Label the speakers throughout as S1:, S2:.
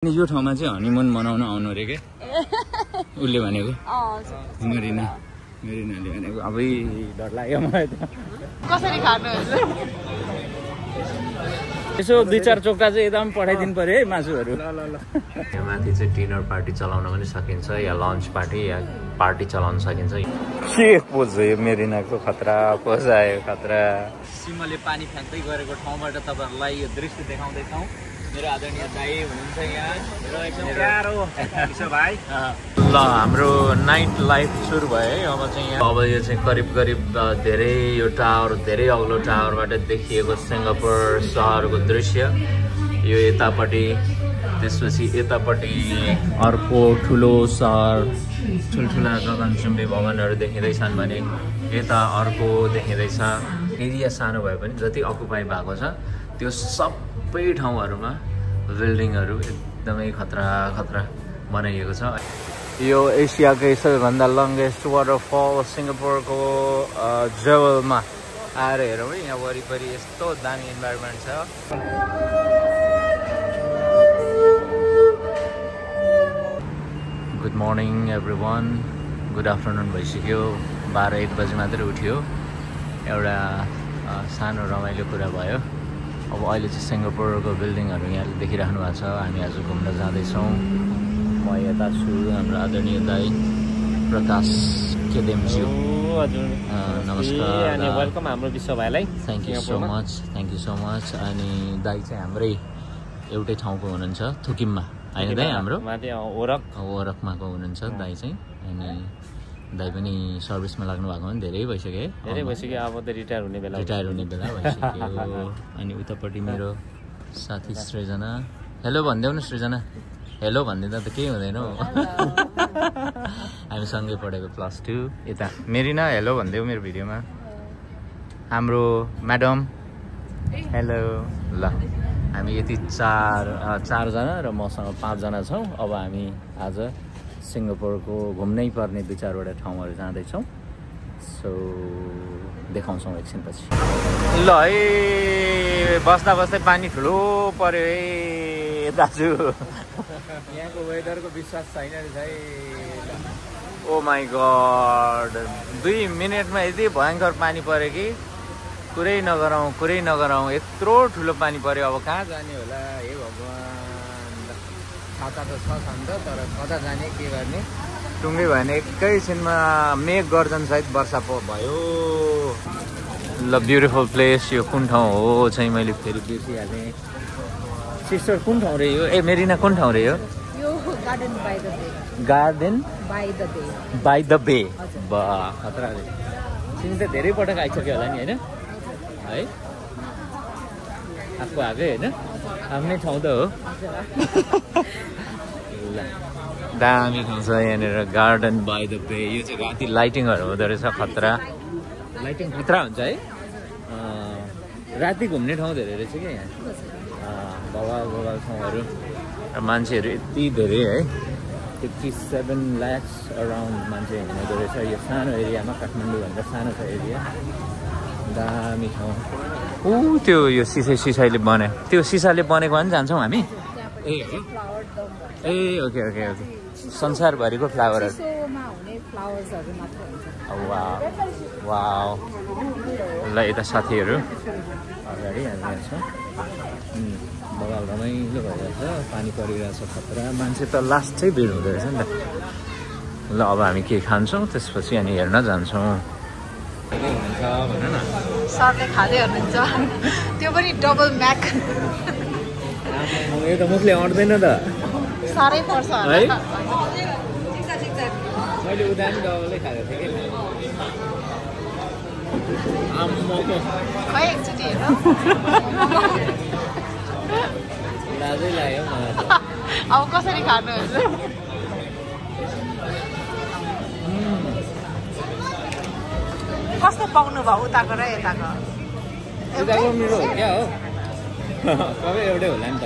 S1: अनि यो ठाउँमा चाहिँ हनीमुन मनाउन आउनु रे के उले भनेको मेरिनाले भनेको अबै डर लाग्यो मलाई त
S2: कसरी खानुहुन्छ
S1: यसो दुई चार चोक्टा चाहिँ एकदम पठाइदिनु पर्यो है मासुहरु
S3: ल यहाँ माथि चाहिँ डिनर पार्टी चलाउन पनि सकिन्छ या लन्च पार्टी या पार्टी चलाउन सकिन्छ
S1: के पोज यो मेरिनाको खतरा पोज आयो खतरा सिमले पानी फ्याक्दै गरेको ठाउँबाट तपाईहरुलाई यो दृश्य देखाउँदै छौं मेरो आदरणीय दाइ हुनुहुन्छ यहाँ मेरो एकदम प्यारो किशोर भाइ
S3: ल हाम्रो नाइट लाइफ सुरु भयो है अब चाहिँ यहाँ अब यो चाहिँ करिब धेरै यो टावर धेरै अग्लो टावरबाट देखिएको सिङ्गापुर सहरको दृश्य यो यतापट्टि त्यसपछि यतापट्टि अर्को ठुलो सहर ठुल्ठुला गगनचुम्बी भवनहरू देखिँदैछन् भने यता अर्को देखिँदैछ एरिया सानो भए पनि जति अकुपाई भएको छ त्यो सबै ठाउँहरूमा बिल्डिङहरू एकदमै खतरा बनाइएको छ
S1: यो एसियाकै सबैभन्दा लङ्गेस्ट वाटरफल सिङ्गापुरको जवलमा आएर हेरौँ है यहाँ वरिपरि यस्तो दामी इन्भाइरोमेन्ट छ good morning everyone good afternoon भइसक्यो 12-1 बजी मात्रै उठ्यो एउटा सानो रमाइलो कुरा भयो अब अहिले चाहिँ सिङ्गापुरको बिल्डिङहरू यहाँ देखिराख्नु भएको छ हामी आज घुम्न जाँदैछौँ म यता छु हाम्रो आदरणीय दाइ प्रकाश केदेमज्यू
S3: हजुर
S1: नमस्कार
S3: अनि वेलकम हाम्रो विश्व भाइलाई
S1: थ्याङ्क यू सो मच अनि दाइ चाहिँ हाम्रै एउटै ठाउँको हुनुहुन्छ थुकिममा होइन दाइ हाम्रो ओरकमाको हुनुहुन्छ दाइ चाहिँ अनि दाइ पनि सर्भिसमा लाग्नु भएको पनि धेरै भइसक्यो
S3: अब त रिटायर हुने बेला
S1: भइसक्यो अनि उतापट्टि मेरो साथी सृजना हेलो भनिदेऊ न सृजना हेलो भनिदिँदा त केही हुँदैन हौ हामी सँगै पढेको +2 यता मेरिना हेलो भनिदेऊ मेरो भिडियोमा हाम्रो म्याडम हेलो ल हामी यति चारजना र मसँग 5 जना छौँ अब हामी आज सिङ्गापुरको घुम्नै पर्ने 2-4वटा ठाउँहरू जाँदैछौँ सो देखाउँछौँ एकछिनपछि ल है बस्दा पानी ठुलो पर्यो है दाजु यहाँको वेदरको विश्वास छैन रहेछ है ओ माई गड 2 मिनटमा यति भयङ्कर पानी पर्यो कि कुरै नगरौँ यत्रो ठुलो पानी पर्यो अब कहाँ जाने होला हे भगवान् छाता त छ नि त तर कता जाने के गर्ने टुङ्गै भएन एकैछिनमा मेघ गर्जन सहित वर्षा भयो ल ब्युटिफुल प्लेस यो कुन ठाउँ हो चाहिँ मैले फेरि बिर्सिहालेँ सिस्टर कुन ठाउँ रे यो ए मेरिना कुन ठाउँ रे यो गार्डन बाई द बे बा खतरा रे तिमी त धेरै पटक आइसक्यो होला नि होइन है आएको होइन आफ्नै ठाउँ त हो ल दामी ठाउँ छ यहाँनिर गार्डन बाई द बे यो चाहिँ राति लाइटिङहरू हुँदो रहेछ खतरा हुन्छ है राति घुम्ने ठाउँ धेरै रहेछ क्या यहाँ बवाल ठाउँहरू र मान्छेहरू यति धेरै है 57 lakhs अराउन्ड मान्छे हुँदो रहेछ यो सानो एरियामा काठमाडौँभन्दा सानो छ एरिया दामी ठाउँ त्यो यो सिसाले बने त्यो सिसाले बनेको पनि जान्छौँ हामी ए ओके संसारभरिको फ्लावरहरू वाउ ल यता साथीहरू अगाडि हामी छौँ बगाल रमाइलो भइरहेछ पानी परिरहेछ खतरा मान्छे त लास्टै भिड हुँदो रहेछ नि त ल अब हामी के खान्छौँ त्यसपछि अनि हेर्न जान्छौँ
S2: सरले खाँदै हुनुहुन्छ त्यो पनि डबल म्याक
S1: यो त मुखले अट्दैन त
S2: साह्रै पर्छ
S1: है मैले उता पनि डबलै खाएको थिएँ कि
S2: खै एकचोटि हेर
S1: लाजै लाग्यो मलाई त
S2: अब कसरी खानुहुन्छ कस्तो पाउनु भयो उताको र यताको
S1: मेरो हो क्या हो सबै एउटै होला नि त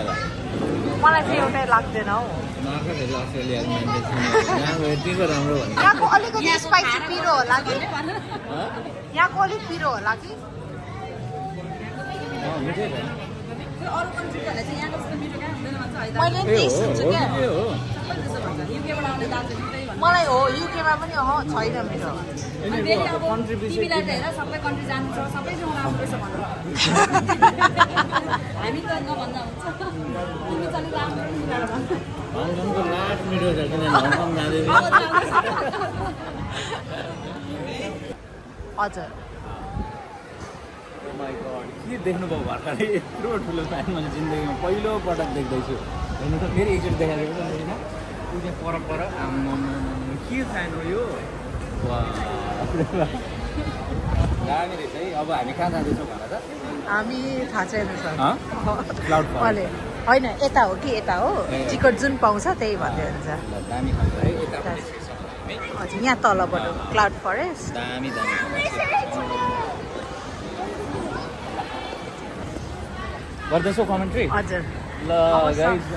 S2: मलाई चाहिँ एउटै लाग्दैन हौ
S1: यतिको राम्रो भन्नु
S2: यहाँको अलिकति स्पाइसी पिरो होला कि यहाँको अलिक पिरो होला कि मैले त्यही सुन्छु क्या मलाई हो युकेमा पनि छैन मिठो
S4: सबै कन्ट्री जानु छ सबैसँग राम्रो छ भनेर हामी त नभन्दा हुन्छ तिमी चाहिँ राम्रो
S3: हङकङको लाट मिठो छ किन हङकङ जाँदै
S2: हजुर
S3: के देख्नुभयो भर्खरै यत्रो ठुलो फ्यान मैले जिन्दगीमा पहिलो पटक देख्दैछु हेर्नु त फेरि एकचोटि देखाएको होइन ऊ त्यहाँ पर के फ्यान हो यो दामी रहेछ है अब हामी कहाँ जाँदैछौँ भन त
S2: हामी थाहा छैन सर
S3: क्लाउड
S2: अहिले होइन यता हो कि यता हो टिकट जुन पाउँछ त्यही भन्दै हुन्छ
S3: दामी खान्छ है यता
S2: हजुर यहाँ तलबाट क्लाउड फरेस्ट
S3: दामी गर्दैछौ कमेन्ट्री
S2: हजुर
S3: ल गाइज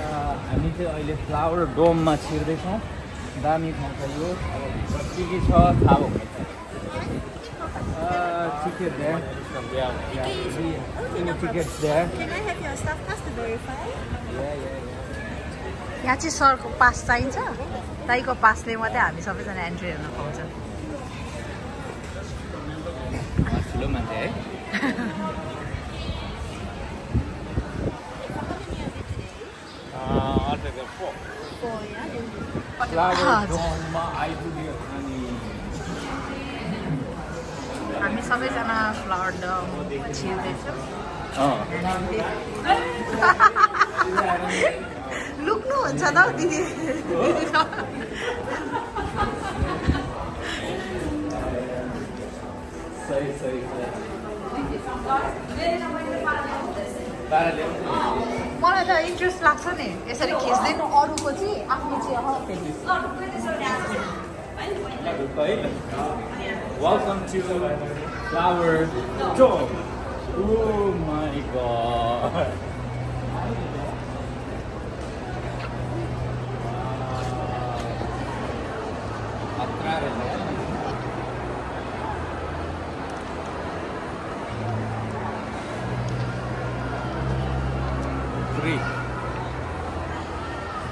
S3: हामी चाहिँ अहिले फ्लावर डोममा छिर्दैछौँ दामी ठाउँ छ यो अब के के छ थाहा हुँदैन ticket there. Any tickets there?
S4: Can I have your staff pass to verify?
S3: Yeah.
S2: यहाँ चाहिँ सरको पास चाहिन्छ दाइको पासले मात्रै हामी सबैजना एन्ट्री हेर्न पाउँछ
S3: ठुलो मान्छे है
S2: हामी सबैजना फ्लावर डम छिर्दैछौँ लुक्नुहुन्छ त दिदी मलाई त इन्ट्रेस्ट लाग्छ नि यसरी खिच्दैन अरूको चाहिँ आफ्नो चाहिँ
S3: Welcome to Flower Dome. Oh my god.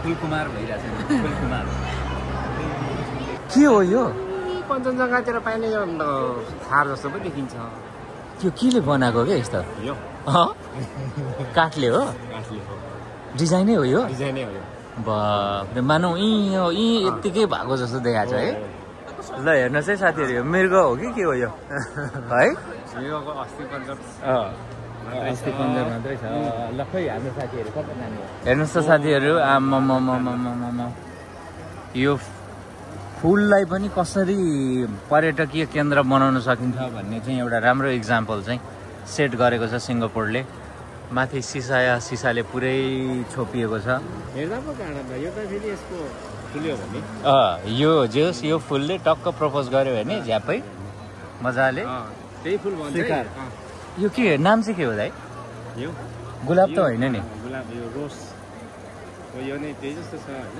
S3: Phulkumar भइरहेछ फुलकुमार के हो यो
S5: कञ्चनजङ्घातिर पाइने यो थार जस्तो पनि देखिन्छ
S3: त्यो केले बनाएको क्या यस्तो
S5: यो
S3: काठले हो डिजाइनै हो यो
S5: डिजाइनै हो यो
S3: बाफ्रे मानौ यी यत्तिकै भएको जस्तो देखाएको छ है ल हेर्नुहोस् है साथीहरू यो मृग हो कि के हो यो है
S5: मृगको अस्ति पञ्चर
S3: अस्ति पन्जर मात्रै छ ल खै हाम्रो साथीहरू कता जाने हो हेर्नुहोस् त साथीहरू आम्म यो फुललाई पनि कसरी पर्यटकीय केन्द्र बनाउन सकिन्छ भन्ने चाहिँ एउटा राम्रो इक्जाम्पल चाहिँ सेट गरेको छ सिङ्गापुरले माथि सिसाले पुरै छोपिएको छ
S5: हेर्दा पो काँडा यो त फेरि यसको फुल्यो भने
S3: यो फुलले टक्क प्रपोज गर्यो भने झ्यापै मजाले
S5: त्यही फुल भन्छ
S3: यो के नाम चाहिँ के हो दाइ
S5: यो
S3: गुलाब त होइन नि
S5: गुलाब यो रोज यो नै त्यही जस्तो छ हैन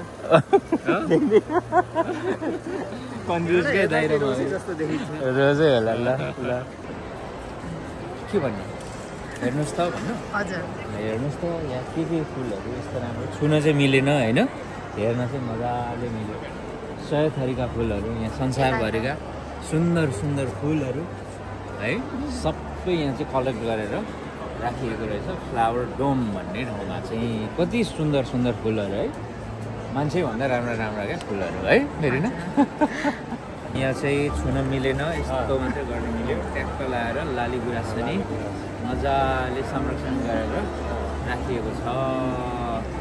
S3: कन्फ्युज के दाइ
S5: जस्तो देखिन्छ
S3: रोजै होला ल के भन्नु हेर्नुहोस् त भन्नु
S2: हजुर
S3: हेर्नुहोस् त यहाँ के फुलहरू यस्तो राम्रो छुन चाहिँ मिलेन होइन हेर्न चाहिँ मजाले मिल्यो 100 थरीका फुलहरू यहाँ संसारभरिका सुन्दर सुन्दर फुलहरू है सबै यहाँ चाहिँ कलेक्ट गरेर राखिएको रहेछ फ्लावर डोम भन्ने ठाउँमा चाहिँ कति सुन्दर सुन्दर फुलहरू है मान्छेभन्दा राम्रा क्या फुलहरू है फेरि न यहाँ चाहिँ छुन मिलेन यस्तो मात्रै गर्न मिल्यो ट्याक्क लाएर लाली गुराँस पनि मजाले संरक्षण गरेर राखिएको छ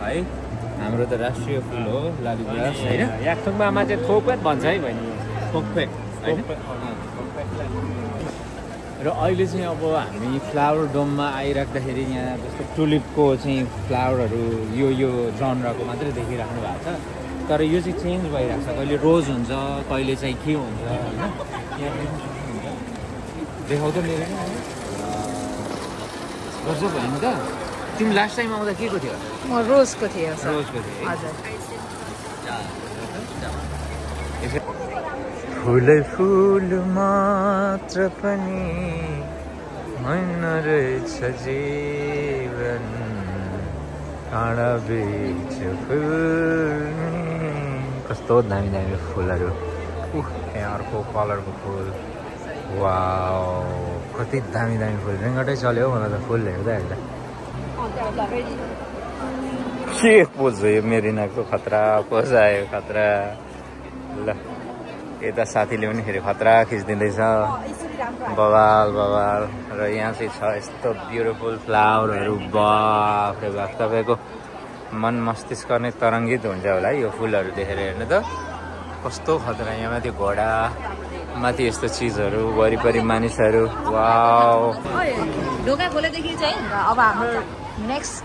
S3: है हाम्रो त राष्ट्रिय फुल हो लाली गुराँस होइन
S5: याकथुङमा चाहिँ थोपेट भन्छ है बहिनी
S3: थोपेट होइन र अहिले चाहिँ अब हामी फ्लावर डोममा आइराख्दाखेरि यहाँ जस्तो टुलिपको चाहिँ फ्लावरहरू यो जनरको मात्रै देखिराख्नु भएको छ तर यो चाहिँ चेन्ज भइरहेको छ कहिले रोज हुन्छ कहिले चाहिँ के हुन्छ होइन देखाउ त मेरो गजब होइन त तिमी लास्ट टाइम आउँदा के को थियो
S2: म रोजको थिएँ
S3: रोजको थियो
S2: हजुर
S3: फुलै फुल मात्र पनि होइन रहेछ जीवन
S1: डाँडा बीच फुल कस्तो दामी दामी फुलहरू यहाँ अर्को कलरको फुल वाउ कति दामी दामी फुल रेङ्गटै चल्यो मलाई त फुल हेर्दा हेर्दा के पोज हो यो मेरिनाको खतरा पोज आयो खतरा ल यता साथीले पनि फेरि खतरा खिचिदिँदैछ बवाल बवाल र यहाँ चाहिँ छ यस्तो ब्युटिफुल फ्लावरहरू बाफ रे बाफ तपाईँको मन मस्तिष्क नै तरङ्गित हुन्छ होला यो फुलहरू देखेर हेर्नु त कस्तो खतरा यहाँ माथि घोडा माथि यस्तो चिजहरू वरिपरि मानिसहरू वाउ
S2: ढोका खोलेदेखि चाहिँ अब हाम्रो नेक्स्ट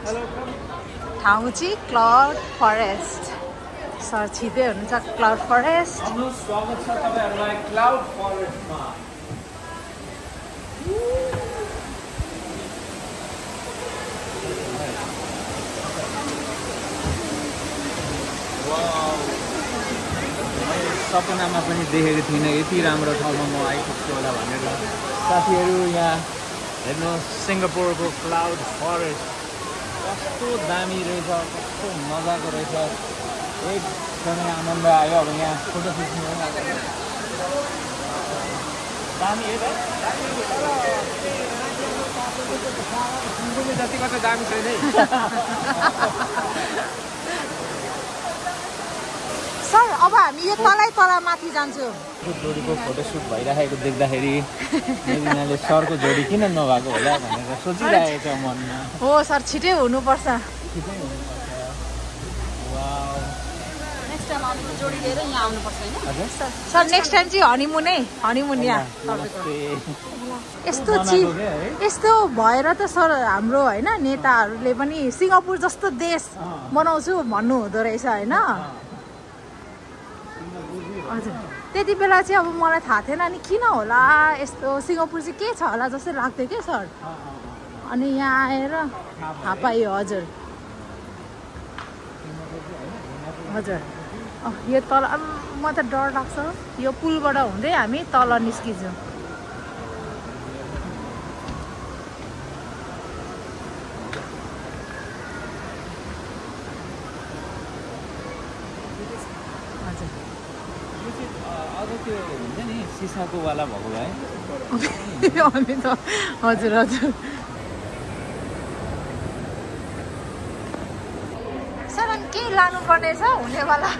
S2: ठाउँ चाहिँ क्लाउड फरेस्ट सर छिटै हुनुहुन्छ क्लाउड फरेस्ट
S3: स्वागत छ तपाईहरुलाई क्लाउड फरेस्टमा सपनामा पनि देखेको थिइनँ यति राम्रो ठाउँमा म आइपुग्छु होला भनेर साथीहरू यहाँ हेर्नु सिङ्गापुरको क्लाउड फरेस्ट कस्तो दामी रहेछ कस्तो मजाको रहेछ एकदमै आनन्द आयो अब यहाँ फोटो खिच्नु दामी जतिको त दामी छैन
S2: सर अब हामी यो तल माथि जान्छौँ
S3: जोडीको फोटोसुट भइरहेको देख्दाखेरि मेरिनाले सरको जोडी किन नभएको होला भनेर सोचिरहेको छ मनमा
S2: हो सर छिटै हुनुपर्छ सर नेक्स्ट टाइम चाहिँ हनीमुन यहाँ यस्तो चिज यस्तो भएर त सर हाम्रो होइन नेताहरूले पनि सिङ्गापुर जस्तो देश बनाउँछु भन्नु हुँदो रहेछ होइन हजुर त्यति बेला चाहिँ अब मलाई थाहा थिएन अनि किन होला यस्तो सिङ्गापुर चाहिँ के छ होला जस्तै लाग्थ्यो क्या सर अनि यहाँ आएर थाहा पायो हजुर हजुर यो तल म त डर लाग्छ यो पुलबाट हुँदै हामी तल निस्किन्छौँ
S3: सिसाको वाला भएको भए
S2: अनि त हजुर हजुर सर अनि के लानुपर्ने छ हुनेवाला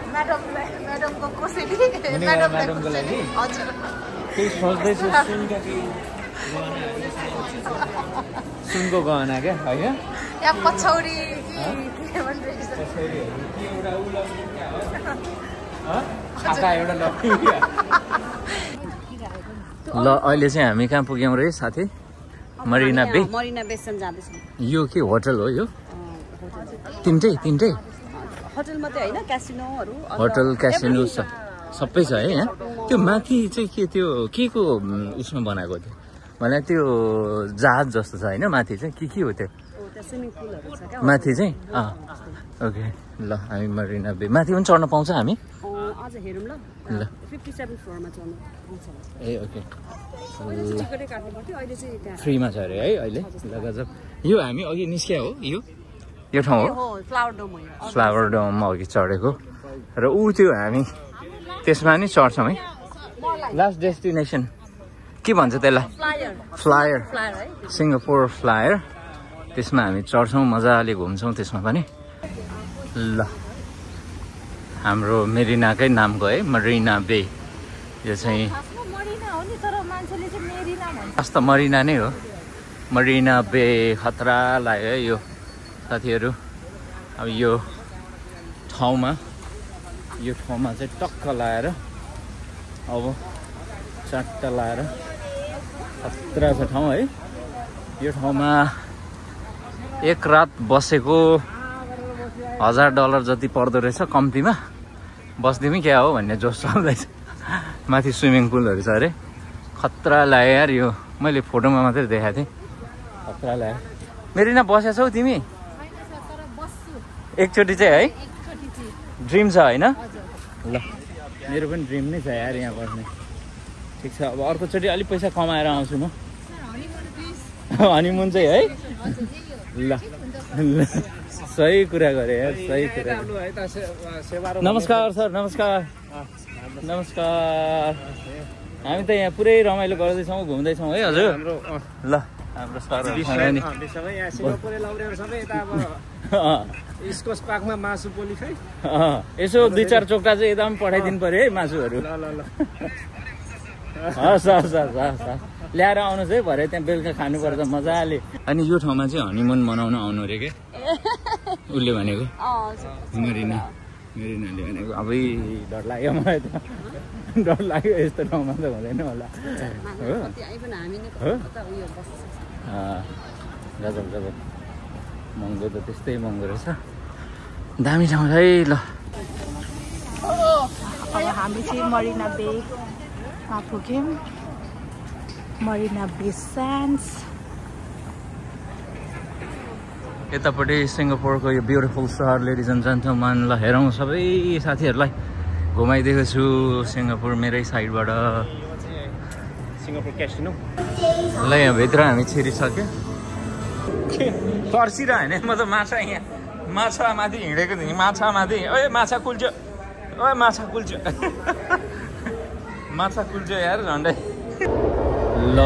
S2: म्याडमको कोसेली
S3: म्याडमको लागि
S2: हजुर
S3: केही सोच्दैछु सुनको गहना क्या होइन
S2: यहाँ पछौडी के भनिरहेछ
S1: ल अहिले चाहिँ हामी कहाँ पुग्यौँ रे साथी मरिना बे यो के होटल हो यो तिनटै
S4: होटल मात्रै हैन क्यासिनोहरु
S1: होटल क्यासिनो सबै छ है यहाँ त्यो माथि चाहिँ के त्यो के को उसमा बनाएको थियो भने त्यो जहाज जस्तो छ होइन माथि चाहिँ के हो त्यो माथि चाहिँ ओके ल हामी मरिना बे माथि पनि चढ्न पाउँछ हामी
S4: आज हेरौँ ल 57 फ्लोरमा चढ्न पाउँछ
S1: ए ओके
S4: टिकटै काट्नु पर्थ्यो अहिले चाहिँ त्यहाँ
S1: फ्रीमा छ अरे है अहिले ल गजब यो हामी अघि निस्क्या हो यो ठाउँ हो फ्लावर डोममा अघि चढेको र ऊ त्यो हामी त्यसमा नि चढ्छौँ है लास्ट डेस्टिनेसन के भन्छ त्यसलाई फ्लायर सिङ्गापुर फ्लायर त्यसमा हामी चढ्छौँ मजाले घुम्छौँ त्यसमा पनि ल हाम्रो मेरिनाकै नामको है मरिना बे यो चाहिँ वास्त मरिना नै हो मरिना बे खतरा लाग्यो है यो साथीहरू अब यो ठाउँमा चाहिँ टक्क लाएर अब चाट्टा लाएर खतरा छ ठाउँ है यो ठाउँमा एक रात बसेको $1000 जति पर्दो रहेछ कम्तीमा बस्दिमै क्या हो भन्ने जोस चल्दैछ माथि स्विमिङ पुलहरू छ अरे खतरा लाग्यो यार यो मैले फोटोमा मात्रै देखाएको थिएँ खतरा लाग्यो मेरिना बसेछौ तिमी एकचोटि चाहिँ है ड्रिम छ होइन ल मेरो पनि ड्रिम नै छ यार यहाँ बस्ने ठिक छ अब अर्कोचोटि अलिक पैसा कमाएर आउँछु म हनीमुन चाहिँ है ल सही कुरा गरे यार, सही कुरा। नमस्कार सर, नमस्कार नमस्कार। हामी त यहाँ पुरै रमाइलो गर्दैछौँ, घुम्दैछौँ है हजुर। ल हाम्रो
S5: इस्कोस पाकमा मासु पोली खाइ।
S1: यसो 2-4 चोक्टा चाहिँ यता पनि पठाइदिनु पर्यो है मासुहरू। हस् हस् हस् हस् हस् ल्याएर आउनुहोस् है, भरे त्यहाँ बेलुका खानुपर्छ मजाले। अनि यो ठाउँमा चाहिँ हनीमुन मनाउन आउनु अरे के उसले भनेको, मेरिनाले भनेको। अब डर लाग्यो मलाई त, डर लाग्यो यस्तो ठाउँमा त हुँदैन होला हो। गजब गजब महँगो त त्यस्तै महँगो रहेछ, दामी ठाउँ है। ल
S2: अब हामी चाहिँ मरिना बेमा पुग्यौँ, मरिना बे स्यान्ड्स।
S1: यतापट्टि सिङ्गापुरको यो ब्युटिफुल सहर लेडिज एन्ड जेन्टलम्यान। ल हेरौँ सबै साथीहरूलाई घुमाइदिएको छु सिङ्गापुर मेरै साइडबाट।
S5: Singapore casino.
S1: ल यहाँ भित्र हामी छिरिसक्यो। पर्सिरह होइन म त माछा यहाँ माछा माथि हिँडेको थिएँ, माछा माथि। ओए माछा कुल्च्यो, ओए माछा कुल्च्यो, माछा कुल्च्यो यार झन्डै। ल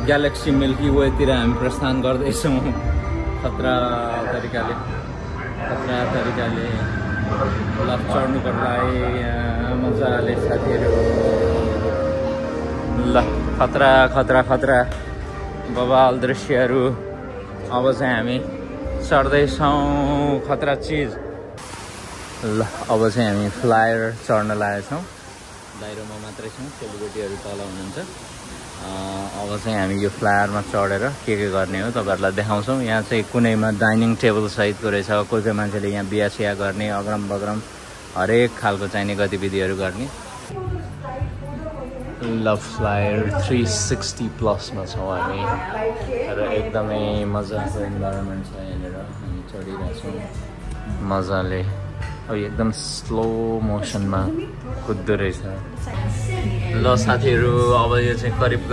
S1: ग्यालेक्सी मिल्की वेतिर हामी प्रस्थान गर्दैछौँ खतरा तरिकाले ल चढ्नुपर्ला यहाँ मजाले साथीहरू। ल खतरा खतरा खतरा बवाल दृश्यहरू। अब चाहिँ हामी चढ्दैछौँ खतरा चिज। ल अब चाहिँ हामी फ्लायर चढ्न लागेछौँ, बाहिरमा मात्रै छौँ, सेलिब्रेटीहरू तल हुनुहुन्छ। अब चाहिँ हामी यो फ्लायरमा चढेर के गर्ने हो तपाईँहरूलाई देखाउँछौँ। यहाँ चाहिँ कुनैमा डाइनिङ टेबल सहितको रहेछ, कोही कोही मान्छेले यहाँ बिहा सिहा गर्ने, अग्रम बग्रम हरेक खालको चाहिने गतिविधिहरू गर्ने। ल फ्लायर 360+ छौँ हामी र एकदमै मजाको इन्भाइरोमेन्ट छ यहाँनिर। हामी चढिरहेछौँ मजाले, एकदम स्लो मोसनमा कुद्दो रहेछ। ल साथीहरू अब यो चाहिँ करिब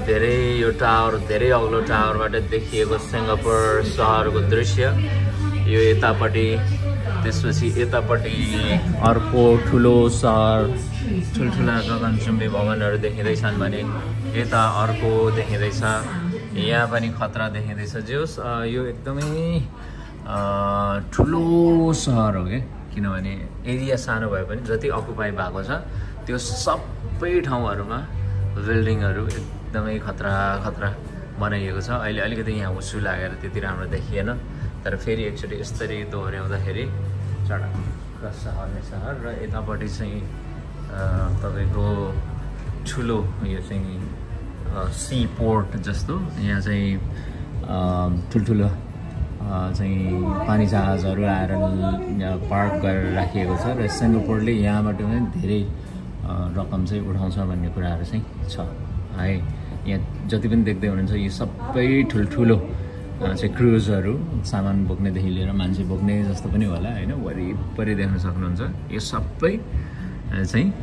S1: धेरै यो टावर, धेरै अग्लो टावरबाट देखिएको सिङ्गापुर सहरको दृश्य। यो यतापट्टि, त्यसपछि यतापट्टि अर्को ठुलो सहर, ठुल्ठुला गगनचुम्बी भवनहरू देखिँदैछन् भने यता अर्को देखिँदैछ, यहाँ पनि खतरा देखिँदैछ। जोस् यो एकदमै ठुलो सहर हो क्या, किनभने एरिया सानो भए पनि जति अकुपाई भएको छ त्यो सबै ठाउँहरूमा बिल्डिङहरू एकदमै खतरा खतरा बनाइएको छ। अहिले अलिकति यहाँ हुस्सु लागेर त्यति राम्रो देखिएन, तर फेरि एकचोटि यसरी दोहोऱ्याउँदाखेरि चढाक सहर नै सहर। र यतापट्टि चाहिँ तपाईँको ठुलो यो चाहिँ सी पोर्ट जस्तो, यहाँ चाहिँ ठुल्ठुलो चाहिँ पानी जहाजहरू आएर पार्क गरेर राखिएको छ। र सिङ्गापुरले यहाँबाट पनि धेरै रकम चाहिँ उठाउँछ भन्ने कुराहरू चाहिँ छ है। यहाँ जति पनि देख्दै हुनुहुन्छ यो सबै ठुल्ठुलो चाहिँ क्रुजहरू, सामान बोक्नेदेखि लिएर मान्छे बोक्ने जस्तो पनि होला होइन, वरिपरि देख्न सक्नुहुन्छ। यो सबै चाहिँ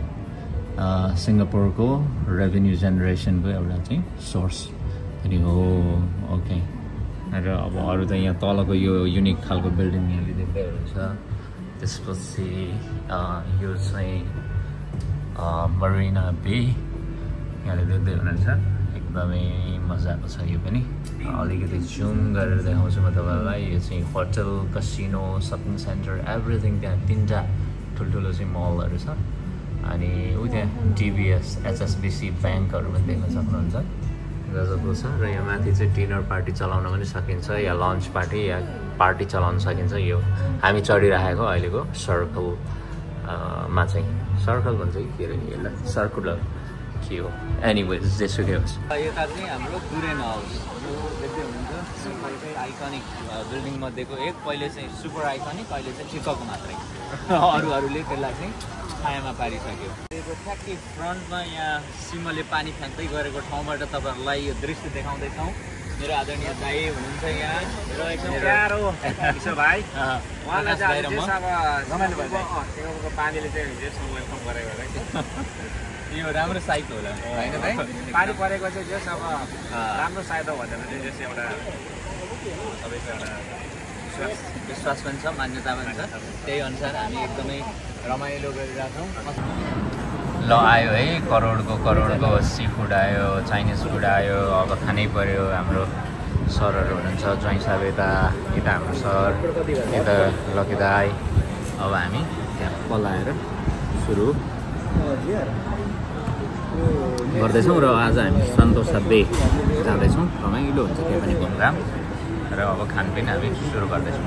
S1: सिङ्गापुरको रेभेन्यू जेनेरेसनको एउटा चाहिँ सोर्स पनि हो। ओके, र अब अरू त यहाँ तलको यो युनिक खालको बिल्डिङ यहाँले देख्दै हुनुहुन्छ। त्यसपछि यो चाहिँ मरिना बे यहाँले देख्दै हुनुहुन्छ, एकदमै मजाको छ यो पनि। अलिकति जुम गरेर देखाउँछु म तपाईँलाई। यो चाहिँ hotel, casino, shopping centre, everything त्यहाँ 3टा ठुल्ठुलो चाहिँ मलहरू छ। अनि ऊ त्यहाँ टिभीएस, एचएसबिसी ब्याङ्कहरू पनि देख्न सक्नुहुन्छ। गजबको छ। र यहाँ माथि चाहिँ डिनर पार्टी चलाउन पनि सकिन्छ, या लन्च पार्टी या पार्टी चलाउन सकिन्छ। यो हामी चढिरहेको अहिलेको सर्कलमा चाहिँ, सर्कल भन्छ कि के अरे यसलाई, सर्कुलर के हो, एनिवेज जेसुकै होस्। यता चाहिँ हाम्रो गुरेन हाउस यो देख्दै हुनुहुन्छ, सिम्पलकै आइकनिक बिल्डिङ मध्येको एक। पहिले चाहिँ सुपर आइकनिक, अहिले चाहिँ ठिक्कको मात्रै, अरूहरूले त्यसलाई चाहिँ छायामा पारिसक्यो। यो ठ्याक्कै फ्रन्टमा यहाँ सिमले पानी फ्याँक्दै गरेको ठाउँबाट तपाईँहरूलाई यो दृश्य देखाउँदैछौँ। मेरो आदरणीय दाइ हुनुहुन्छ यहाँ र एकदम प्यारो भाइ, उहाँलाई चाहिँ पानीले चाहिँ वेलकम गरेको यो राम्रो साइट होला होइन भाइ? पानी परेको चाहिँ जस अब राम्रो साइट हो भनेर चाहिँ जस एउटा सबैको एउटा
S3: विश्वास पनि छ, मान्यता पनि छ। त्यही अनुसार हामी एकदमै रमाइलो गरिरहेछौँ। ल आयो है, करोडको सी फुड आयो, चाइनिज फुड आयो। अब खानै पर्यो। हाम्रो सरहरू हुनुहुन्छ, ज्वाइँ साहब यता हाम्रो सर, यता लकी दाई। अब हामी त्यहाँ पलाएर सुरु गर्दैछौँ र आज हामी सन्तोषा बे जाँदैछौँ। रमाइलो हुन्छ त्यहाँ पनि घुमघाम र अब खानपिन हामी सुरु गर्दैछौँ।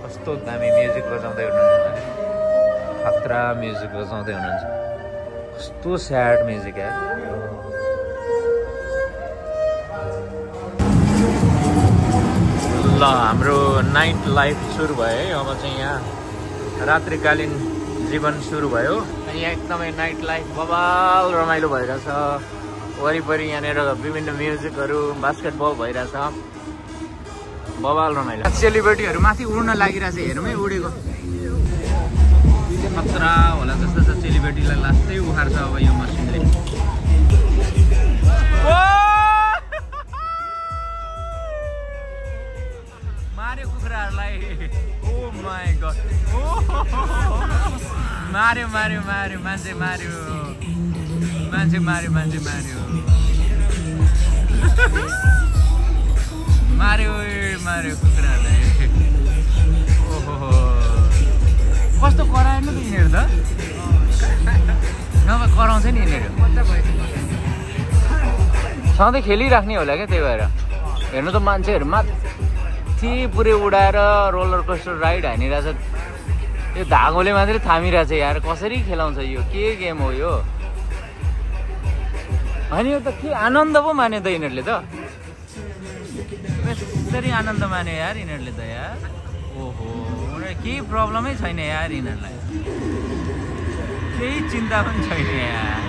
S3: कस्तो दामी म्युजिक बजाउँदै हुनुहुन्छ, खतरा म्युजिक बजाउँदै हुनुहुन्छ। कस्तो स्याड म्युजिक यार। ल हाम्रो नाइट लाइफ सुरु भयो है। अब चाहिँ यहाँ रात्रिकालीन जीवन सुरु भयो। यहाँ एकदमै नाइट लाइफ बवाल रमाइलो भइरहेछ। वरिपरि यहाँनिर विभिन्न म्युजिकहरू, बास्केटबल भइरहेछ, बवाल रमाइलो। सेलिब्रेटीहरू माथि उड्न लागिरहेछ, हेरौँ है उडेको खतरा होला जस्तो छ। सेलिब्रेटीलाई लास्टै उखार्छ अब यो मसिनले। मार्यो कुखुराहरूलाई। ओ माय गड, मार्यो मार्यो मार्यो मान्छे मार्यो, मान्छे मार्यो, मान्छे मार्यो, मार्यो मार्यो कुखुराहरूलाई। ओहो कस्तो कराएन त यिनीहरू त, नभए कराउँछ नि यिनीहरू। सधैँ खेलिराख्ने होला क्या, त्यही भएर हेर्नु त मान्छेहरू माथि पुरै उडाएर रोलर कोस्टर राइड हानिरहेछ। यो धागोले मात्रै थामिरहेछ यार। कसरी खेलाउँछ यो? के गेम हो यो? होइन यो त के आनन्द पो मान्यो त यिनीहरूले त। यसरी आनन्द मान्यो यार यिनीहरूले त यार। ओहो केही प्रब्लमै छैन यार यिनीहरूलाई, केही चिन्ता पनि छैन यार।